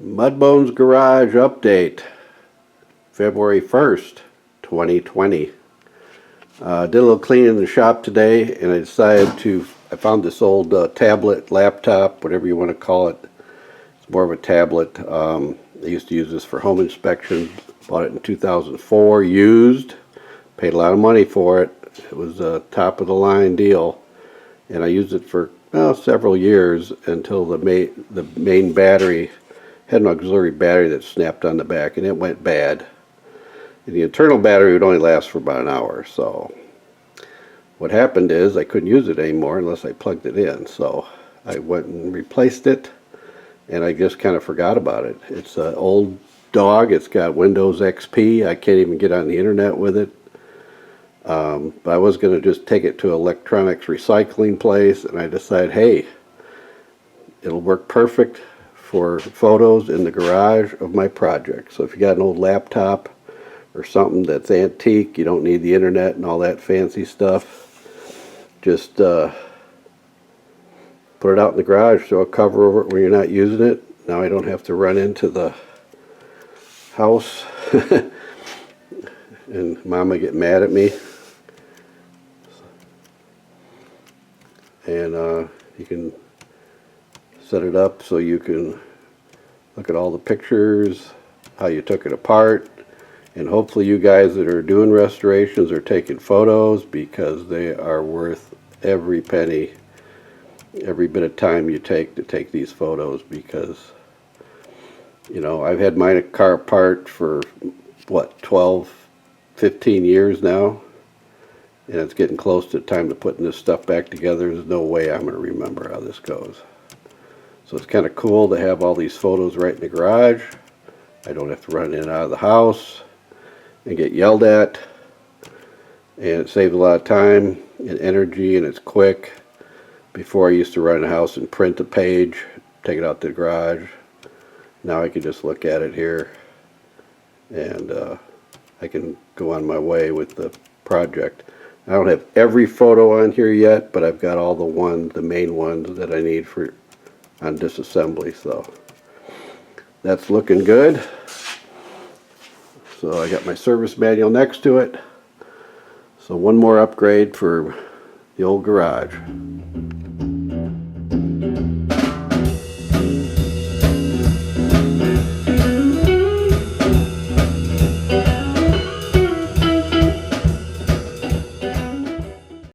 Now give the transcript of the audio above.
Mudbone's Garage Update, February 1st, 2020. Did a little cleaning in the shop today, and I found this old tablet, laptop, whatever you want to call it. It's more of a tablet. I used to use this for home inspections. Bought it in 2004, used. Paid a lot of money for it. It was a top of the line deal, and I used it for several years until the main battery had an auxiliary battery that snapped on the back, and it went bad. And the internal battery would only last for about an hour. So what happened is I couldn't use it anymore unless I plugged it in. So I went and replaced it, and I just kind of forgot about it. It's an old dog. It's got Windows XP. I can't even get on the internet with it. But I was going to just take it to an electronics recycling place, and I decided, hey, it'll work perfect for photos in the garage of my project. So if you got an old laptop or something that's antique, you don't need the internet and all that fancy stuff, just put it out in the garage, throw a cover over it when you're not using it. Now I don't have to run into the house and Mama get mad at me. And you can set it up so you can look at all the pictures, how you took it apart, and hopefully you guys that are doing restorations are taking photos, because they are worth every penny, every bit of time you take to take these photos. Because I've had my car apart for what, 12, 15 years now, and it's getting close to the time to putting this stuff back together. There's no way I'm going to remember how this goes. So it's kind of cool to have all these photos right in the garage. I don't have to run in and out of the house and get yelled at. And it saves a lot of time and energy, and it's quick. Before I used to run in the house and print a page, take it out to the garage. Now I can just look at it here, and I can go on my way with the project. I don't have every photo on here yet, but I've got all the main ones that I need on disassembly. So that's looking good. So I got my service manual next to it. So one more upgrade for the old garage.